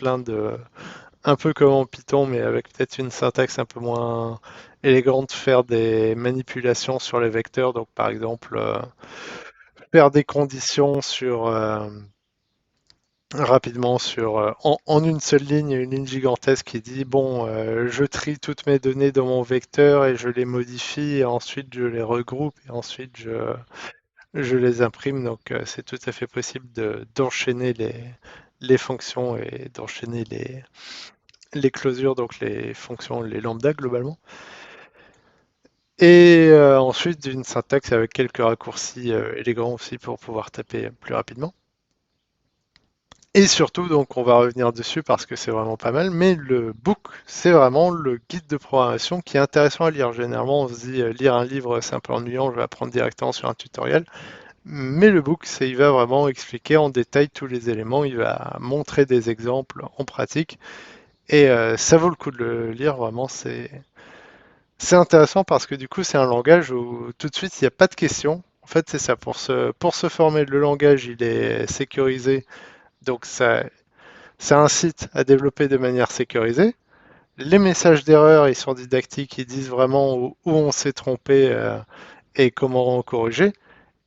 un peu comme en Python, mais avec peut-être une syntaxe un peu moins élégante, faire des manipulations sur les vecteurs. Donc par exemple, faire des conditions rapidement sur en une seule ligne, une ligne gigantesque qui dit bon, je trie toutes mes données dans mon vecteur et je les modifie et ensuite je les regroupe et ensuite je les imprime. Donc c'est tout à fait possible d'enchaîner les fonctions et d'enchaîner les closures, donc les fonctions, les lambda globalement. Et ensuite d'une syntaxe avec quelques raccourcis élégants aussi pour pouvoir taper plus rapidement. Et surtout, donc on va revenir dessus parce que c'est vraiment pas mal, mais le book, c'est vraiment le guide de programmation qui est intéressant à lire. Généralement, on se dit lire un livre, c'est un peu ennuyant, je vais apprendre directement sur un tutoriel. Mais le book, il va vraiment expliquer en détail tous les éléments, il va montrer des exemples en pratique, et ça vaut le coup de le lire, vraiment, c'est intéressant parce que du coup, c'est un langage où tout de suite, il n'y a pas de questions. En fait, c'est ça, pour se former, le langage, il est sécurisé, donc ça, c'est un site à développer de manière sécurisée. Les messages d'erreur, ils sont didactiques, ils disent vraiment où on s'est trompé et comment corriger.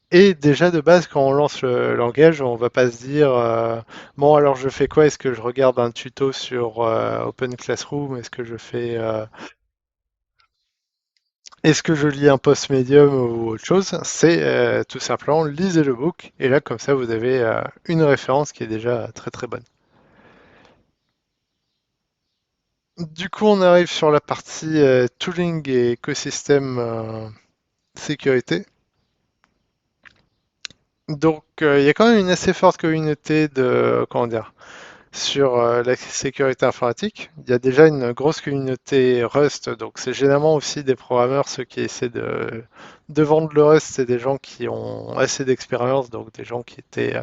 Et déjà de base, quand on lance le langage, on va pas se dire bon alors je fais quoi? Est-ce que je regarde un tuto sur Open Classroom? Est-ce que je lis un post Medium ou autre chose? C'est tout simplement lisez le book et là comme ça vous avez une référence qui est déjà très très bonne. Du coup, on arrive sur la partie tooling et écosystème sécurité. Donc, il y a quand même une assez forte communauté de, comment dire, sur la sécurité informatique. Il y a déjà une grosse communauté Rust, donc c'est généralement aussi des programmeurs, ceux qui essaient de vendre le Rust, c'est des gens qui ont assez d'expérience, donc des gens qui étaient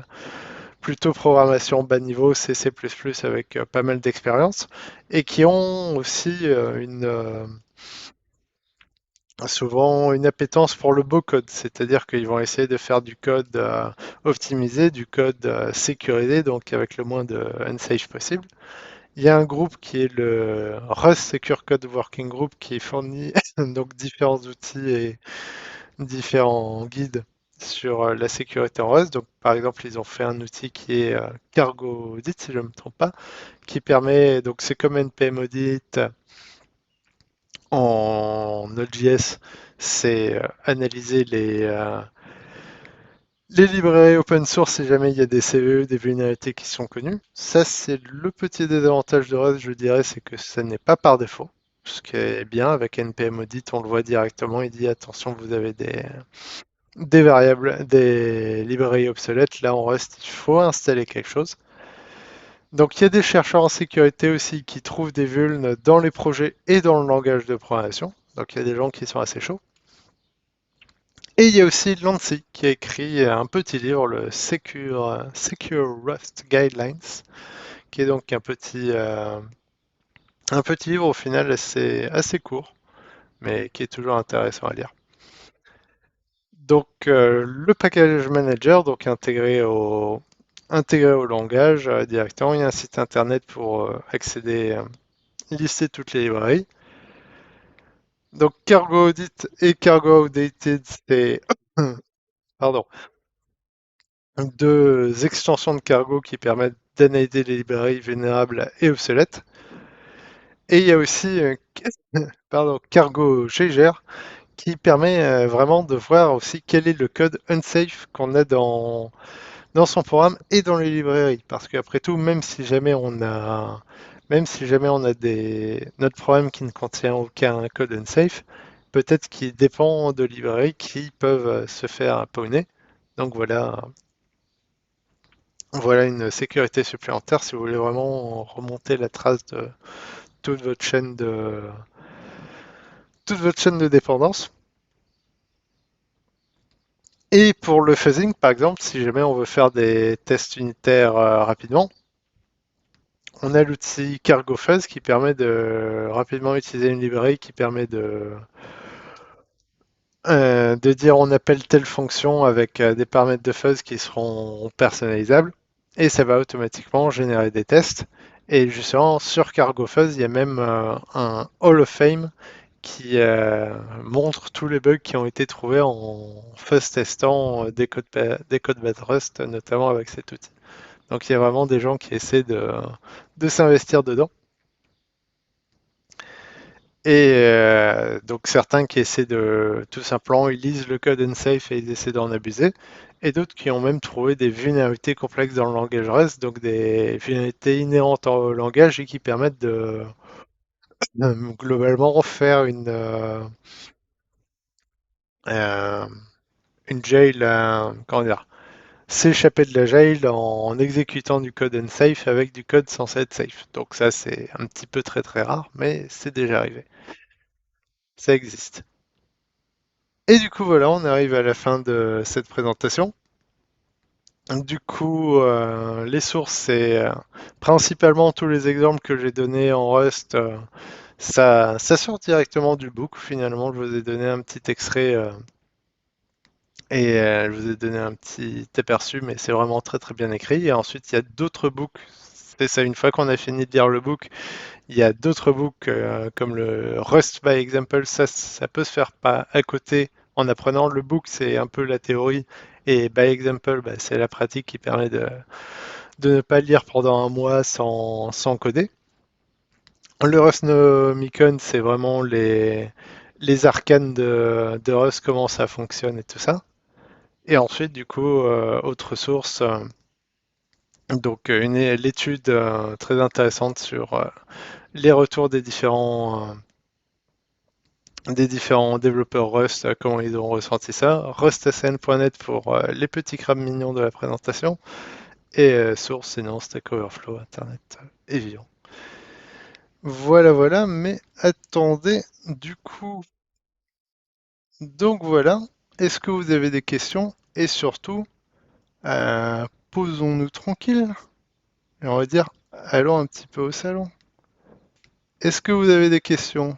plutôt programmation bas niveau, C, C++ avec pas mal d'expérience, et qui ont aussi souvent une appétence pour le beau code, c'est-à-dire qu'ils vont essayer de faire du code optimisé, du code sécurisé, donc avec le moins de unsafe possible. Il y a un groupe qui est le Rust Secure Code Working Group qui fournit donc différents outils et différents guides sur la sécurité en Rust. Donc, par exemple, ils ont fait un outil qui est Cargo Audit, si je ne me trompe pas, qui permet, donc c'est comme NPM Audit en Node.js, c'est analyser les librairies open source si jamais il y a des CVE, des vulnérabilités qui sont connues. Ça, c'est le petit désavantage de Rust, je dirais, c'est que ça n'est pas par défaut. Ce qui est bien avec NPM Audit, on le voit directement, il dit attention, vous avez des variables, des librairies obsolètes. Là, en Rust, il faut installer quelque chose. Donc, il y a des chercheurs en sécurité aussi qui trouvent des vulnes dans les projets et dans le langage de programmation. Donc, il y a des gens qui sont assez chauds. Et il y a aussi Lancy qui a écrit un petit livre, le Secure Rust Guidelines, qui est donc un petit livre au final assez court, mais qui est toujours intéressant à lire. Donc le package manager, donc intégré au langage directement, il y a un site internet pour accéder, lister toutes les librairies. Donc Cargo Audit et Cargo Outdated, c'est pardon, deux extensions de cargo qui permettent d'analyser les librairies vulnérables et obsolètes. Et il y a aussi pardon, Cargo Gégère qui permet vraiment de voir aussi quel est le code unsafe qu'on a dans son programme et dans les librairies. Parce qu'après tout, même si jamais on a notre programme qui ne contient aucun code unsafe, peut-être qu'il dépend de librairies qui peuvent se faire pawner. Donc voilà une sécurité supplémentaire si vous voulez vraiment remonter la trace de toute votre chaîne de, toute votre chaîne de dépendance. Et pour le fuzzing, par exemple, si jamais on veut faire des tests unitaires rapidement, on a l'outil Cargo Fuzz qui permet de rapidement utiliser une librairie qui permet de dire on appelle telle fonction avec des paramètres de fuzz qui seront personnalisables et ça va automatiquement générer des tests. Et justement, sur Cargo Fuzz, il y a même un Hall of Fame qui montre tous les bugs qui ont été trouvés en fuzz testant des codes base Rust, notamment avec cet outil. Donc il y a vraiment des gens qui essaient de s'investir dedans. Et donc certains qui essaient de tout simplement, ils lisent le code unsafe et ils essaient d'en abuser. Et d'autres qui ont même trouvé des vulnérabilités complexes dans le langage REST, donc des vulnérabilités inhérentes au langage et qui permettent de globalement faire euh, une jail, comment dire, s'échapper de la jail en exécutant du code unsafe avec du code censé être safe. Donc ça c'est un petit peu très très rare, mais c'est déjà arrivé. Ça existe. Et du coup, voilà, on arrive à la fin de cette présentation. Du coup, les sources, c'est principalement tous les exemples que j'ai donnés en Rust. Ça sort directement du book, finalement. Je vous ai donné un petit extrait et je vous ai donné un petit aperçu, mais c'est vraiment très très bien écrit. Et ensuite, il y a d'autres books. C'est ça, une fois qu'on a fini de lire le book, il y a d'autres books comme le Rust by Example, ça peut se faire pas à côté en apprenant. Le book, c'est un peu la théorie et by Example, bah, c'est la pratique qui permet de ne pas lire pendant un mois sans coder. Le Rustnomicon, c'est vraiment les arcanes de Rust, comment ça fonctionne et tout ça. Et ensuite, du coup, autre source, donc l'étude très intéressante sur les retours des différents développeurs Rust, comment ils ont ressenti ça. RustSN.net pour les petits crabes mignons de la présentation. Et source, sinon Stack Overflow, Internet et Vivant. Voilà, voilà, mais attendez, du coup, donc voilà. Est-ce que vous avez des questions? Et surtout, posons-nous tranquille. Et on va dire, allons un petit peu au salon. Est-ce que vous avez des questions?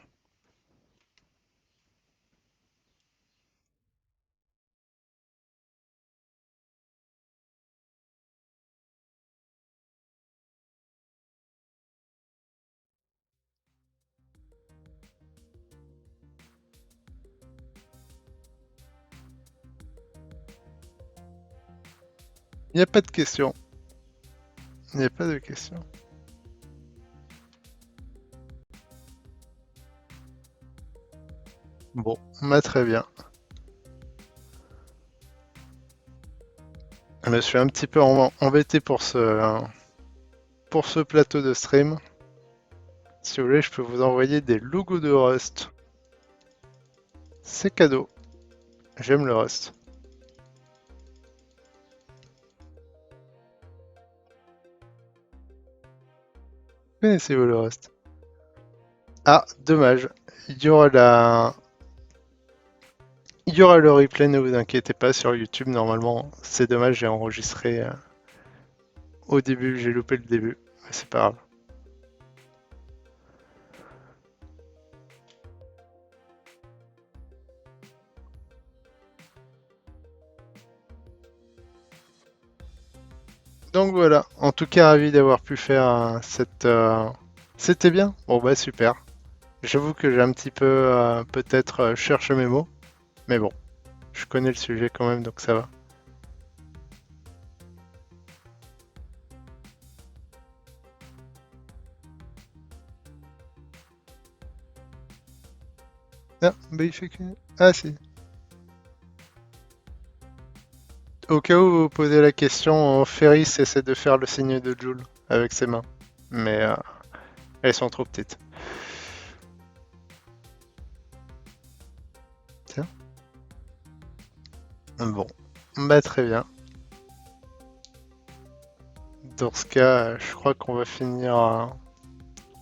Il n'y a pas de questions. Il n'y a pas de questions. Bon, bah très bien. Je me suis un petit peu embêté pour ce plateau de stream. Si vous voulez, je peux vous envoyer des logos de Rust. C'est cadeau. J'aime le Rust. Connaissez-vous le Rust? Ah, dommage. Il y aura la... Il y aura le replay, ne vous inquiétez pas, sur YouTube. Normalement, c'est dommage, j'ai enregistré au début, j'ai loupé le début. Mais c'est pas grave. Donc voilà. En tout cas, ravi d'avoir pu faire C'était bien? Bon bah super. J'avoue que j'ai un petit peu peut-être cherché mes mots. Mais bon, je connais le sujet quand même, donc ça va. Ah, bah il fait que... Ah si. Au cas où vous posez la question, Ferris essaie de faire le signe de Joule avec ses mains. Mais elles sont trop petites. Tiens. Bon. Bah très bien. Dans ce cas, je crois qu'on va finir,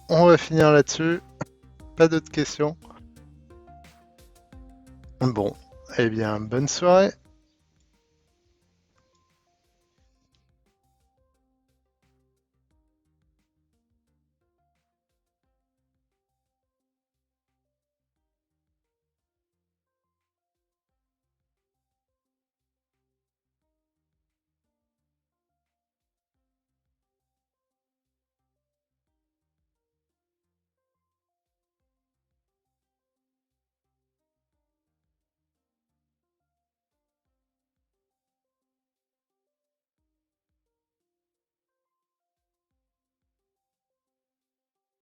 on va finir là-dessus. Pas d'autres questions. Bon. Eh bien, bonne soirée.